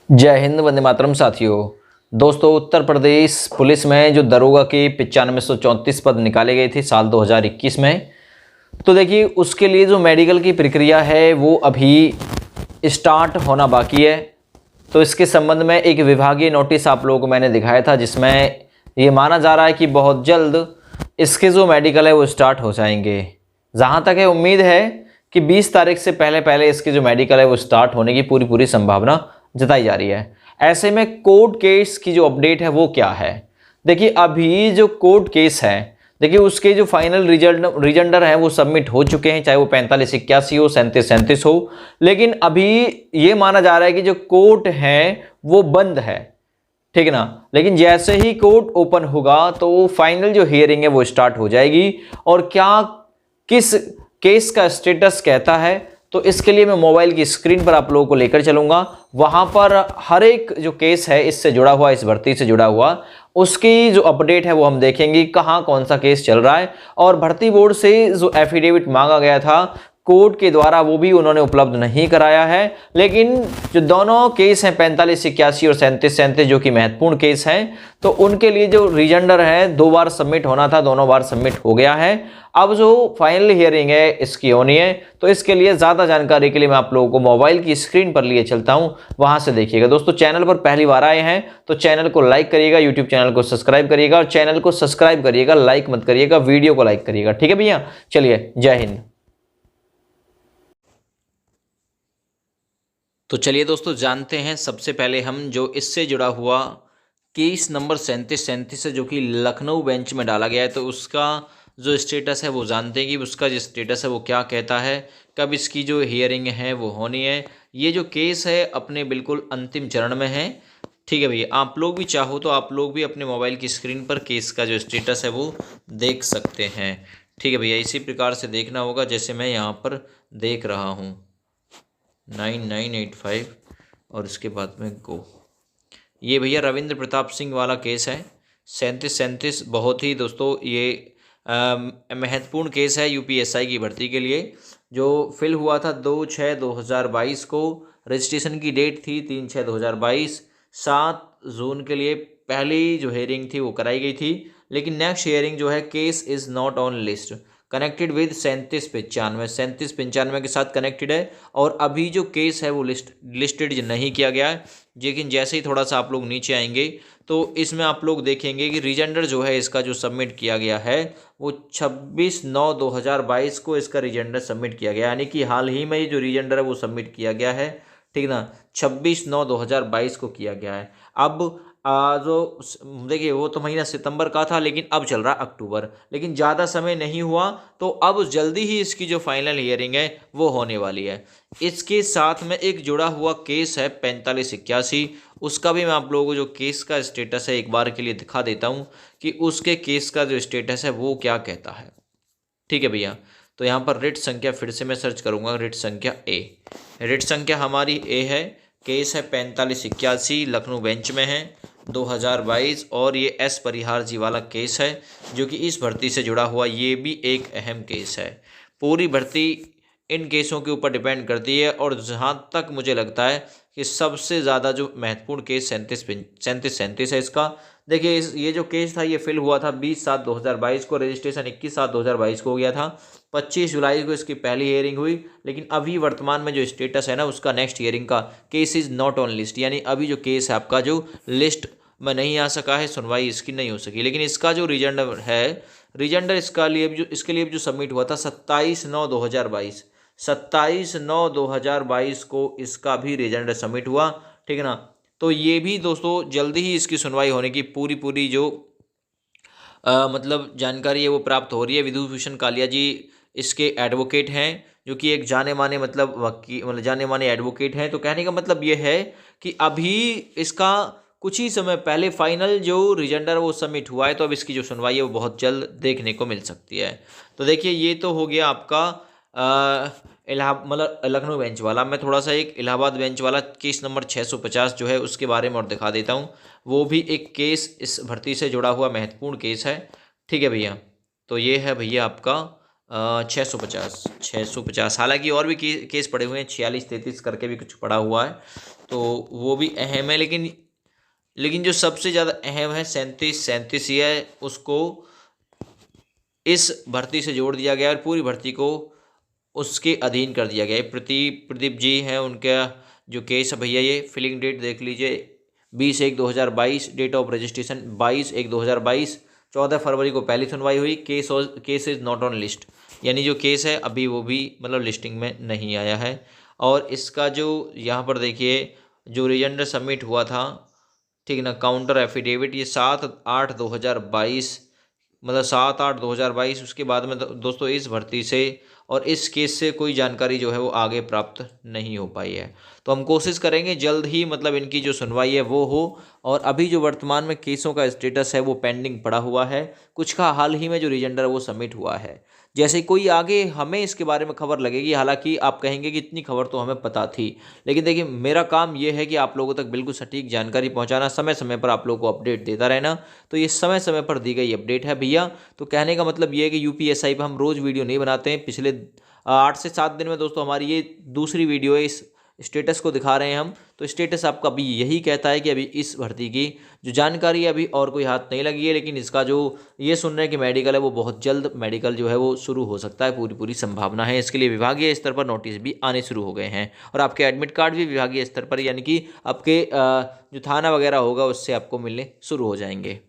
जय हिंद, वंदे मातरम। साथियों, दोस्तों, उत्तर प्रदेश पुलिस में जो दरोगा की 9534 पद निकाले गए थे साल 2021 में, तो देखिए उसके लिए जो मेडिकल की प्रक्रिया है वो अभी स्टार्ट होना बाकी है। तो इसके संबंध में एक विभागीय नोटिस आप लोगों को मैंने दिखाया था, जिसमें ये माना जा रहा है कि बहुत जल्द इसके जो मेडिकल है वो स्टार्ट हो जाएंगे। जहाँ तक है उम्मीद है कि 20 तारीख से पहले पहले इसकी जो मेडिकल है वो स्टार्ट होने की पूरी संभावना जताई जा रही है। ऐसे में कोर्ट केस की जो अपडेट है वो क्या है? देखिए अभी जो कोर्ट केस है, देखिए उसके जो फाइनल रिजल्टर हैं वो सबमिट हो चुके हैं, चाहे वो 4581 हो, 3737 हो। लेकिन अभी ये माना जा रहा है कि जो कोर्ट है वो बंद है, ठीक है ना। लेकिन जैसे ही कोर्ट ओपन होगा तो फाइनल जो हियरिंग है वो स्टार्ट हो जाएगी। और क्या किस केस का स्टेटस कहता है, तो इसके लिए मैं मोबाइल की स्क्रीन पर आप लोगों को लेकर चलूंगा। वहां पर हर एक जो केस है इससे जुड़ा हुआ, इस भर्ती से जुड़ा हुआ, उसकी जो अपडेट है वो हम देखेंगे, कहां कौन सा केस चल रहा है। और भर्ती बोर्ड से जो एफिडेविट मांगा गया था कोर्ट के द्वारा वो भी उन्होंने उपलब्ध नहीं कराया है। लेकिन जो दोनों केस हैं 4581 और 3737 जो कि महत्वपूर्ण केस हैं, तो उनके लिए जो रिजल्टर है 2 बार सबमिट होना था, दोनों बार सबमिट हो गया है। अब जो फाइनल हियरिंग है इसकी होनी है। तो इसके लिए ज़्यादा जानकारी के लिए मैं आप लोगों को मोबाइल की स्क्रीन पर लिए चलता हूं, वहां से देखिएगा। दोस्तों, चैनल पर पहली बार आए हैं तो चैनल को लाइक करिएगा, यूट्यूब चैनल को सब्सक्राइब करिएगा। और चैनल को सब्सक्राइब करिएगा, लाइक मत करिएगा, वीडियो को लाइक करिएगा, ठीक है भैया। चलिए, जय हिंद। तो चलिए दोस्तों, जानते हैं सबसे पहले हम जो इससे जुड़ा हुआ केस नंबर 3737 है, जो कि लखनऊ बेंच में डाला गया है, तो उसका जो स्टेटस है वो जानते हैं कि उसका जो स्टेटस है वो क्या कहता है, कब इसकी जो हियरिंग है वो होनी है। ये जो केस है अपने बिल्कुल अंतिम चरण में है, ठीक है भैया। आप लोग भी चाहो तो आप लोग भी अपने मोबाइल की स्क्रीन पर केस का जो स्टेटस है वो देख सकते हैं, ठीक है भैया। इसी प्रकार से देखना होगा जैसे मैं यहाँ पर देख रहा हूँ, 9985 और इसके बाद में गो। ये भैया रविंद्र प्रताप सिंह वाला केस है 3737। बहुत ही दोस्तों ये महत्वपूर्ण केस है यूपीएसआई की भर्ती के लिए, जो फिल हुआ था 2/6/2022 को। रजिस्ट्रेशन की डेट थी 3/6/2022। 7 जून के लिए पहली जो हेयरिंग थी वो कराई गई थी। लेकिन नेक्स्ट हेयरिंग जो है, case is not on list, connected with 3795 के साथ कनेक्टेड है। और अभी जो केस है वो लिस्टेड नहीं किया गया है। लेकिन जैसे ही थोड़ा सा आप लोग नीचे आएंगे तो इसमें आप लोग देखेंगे कि रिजेंडर जो है इसका जो सबमिट किया गया है वो 26/9/2022 को इसका रिजेंडर सबमिट किया गया, यानी कि हाल ही में ये जो रिजेंडर है वो सबमिट किया गया है, ठीक ना। 26/9/2022 को किया गया है। अब जो देखिए वो तो महीना सितंबर का था, लेकिन अब चल रहा अक्टूबर, लेकिन ज़्यादा समय नहीं हुआ। तो अब जल्दी ही इसकी जो फाइनल हियरिंग है वो होने वाली है। इसके साथ में एक जुड़ा हुआ केस है 4581, उसका भी मैं आप लोगों को जो केस का स्टेटस है एक बार के लिए दिखा देता हूँ कि उसके केस का जो स्टेटस है वो क्या कहता है, ठीक है भैया। तो यहाँ पर रिट संख्या फिर से मैं सर्च करूँगा, रिट संख्या ए। रिट संख्या हमारी ए है। केस है 4581, लखनऊ बेंच में है 2022। और ये एस परिहार जी वाला केस है जो कि इस भर्ती से जुड़ा हुआ, ये भी एक अहम केस है। पूरी भर्ती इन केसों के ऊपर डिपेंड करती है। और जहाँ तक मुझे लगता है कि सबसे ज़्यादा जो महत्वपूर्ण केस 3737 है इसका। देखिए ये जो केस था ये फिल हुआ था 20/7/2022 को, रजिस्ट्रेशन 21/7/2022 को हो गया था। 25 जुलाई को इसकी पहली हियरिंग हुई। लेकिन अभी वर्तमान में जो स्टेटस है ना उसका, नेक्स्ट हियरिंग का, case is not on list, यानी अभी जो केस है आपका जो लिस्ट में नहीं आ सका है, सुनवाई इसकी नहीं हो सकी। लेकिन इसका जो रिजल्ट है, रिजल्ट इसके लिए जो सबमिट हुआ था 27/9/2022, 27/9/2022 को इसका भी रिजल्ट सबमिट हुआ, ठीक है ना। तो ये भी दोस्तों जल्दी ही इसकी सुनवाई होने की पूरी जो मतलब जानकारी है वो प्राप्त हो रही है। विधुभूषण कालिया जी इसके एडवोकेट हैं, जो कि एक जाने माने मतलब वकील, मतलब जाने माने एडवोकेट हैं। तो कहने का मतलब ये है कि अभी इसका कुछ ही समय पहले फाइनल जो रिजल्टर वो सबमिट हुआ है, तो अब इसकी जो सुनवाई है वो बहुत जल्द देखने को मिल सकती है। तो देखिए ये तो हो गया आपका इलाहाबाद, मतलब लखनऊ बेंच वाला। मैं थोड़ा सा एक इलाहाबाद बेंच वाला केस नंबर 650 जो है उसके बारे में और दिखा देता हूँ। वो भी एक केस इस भर्ती से जुड़ा हुआ महत्वपूर्ण केस है, ठीक है भैया। तो ये है भैया आपका 650। हालांकि और भी केस पड़े हुए हैं, 46-33 करके भी कुछ पड़ा हुआ है, तो वो भी अहम है। लेकिन जो सबसे ज़्यादा अहम है 37 ही है, उसको इस भर्ती से जोड़ दिया गया है और पूरी भर्ती को उसके अधीन कर दिया गया है। प्रदीप जी हैं, उनका जो केस है भैया, ये फिलिंग डेट देख लीजिए, 20/1/2022, डेट ऑफ रजिस्ट्रेशन 22/1/2022, 14 फरवरी को पहली सुनवाई हुई। Case is not on list, यानी जो केस है अभी वो भी मतलब लिस्टिंग में नहीं आया है। और इसका जो यहाँ पर देखिए जो रिजेंडर सबमिट हुआ था, ठीक ना, काउंटर एफिडेविट, ये 7/8/2022, मतलब 7/8/2022। उसके बाद में दोस्तों इस भर्ती से और इस केस से कोई जानकारी जो है वो आगे प्राप्त नहीं हो पाई है। तो हम कोशिश करेंगे जल्द ही मतलब इनकी जो सुनवाई है वो हो। और अभी जो वर्तमान में केसों का स्टेटस है वो पेंडिंग पड़ा हुआ है, कुछ का हाल ही में जो रिजेंडर है वो सबमिट हुआ है। जैसे कोई आगे हमें इसके बारे में खबर लगेगी, हालांकि आप कहेंगे कि इतनी खबर तो हमें पता थी, लेकिन देखिए मेरा काम ये है कि आप लोगों तक बिल्कुल सटीक जानकारी पहुंचाना, समय समय पर आप लोगों को अपडेट देता रहना। तो ये समय समय पर दी गई अपडेट है भैया। तो कहने का मतलब ये है कि यूपीएसआई पर हम रोज़ वीडियो नहीं बनाते हैं। पिछले 8 से 7 दिन में दोस्तों हमारी ये दूसरी वीडियो है, इस स्टेटस को दिखा रहे हैं हम। तो स्टेटस आपका अभी यही कहता है कि अभी इस भर्ती की जो जानकारी है अभी और कोई हाथ नहीं लगी है, लेकिन इसका जो ये सुन रहे हैं कि मेडिकल है वो बहुत जल्द मेडिकल जो है वो शुरू हो सकता है, पूरी संभावना है। इसके लिए विभागीय स्तर पर नोटिस भी आने शुरू हो गए हैं और आपके एडमिट कार्ड भी विभागीय स्तर पर, यानी कि आपके जो थाना वगैरह होगा उससे आपको मिलने शुरू हो जाएंगे।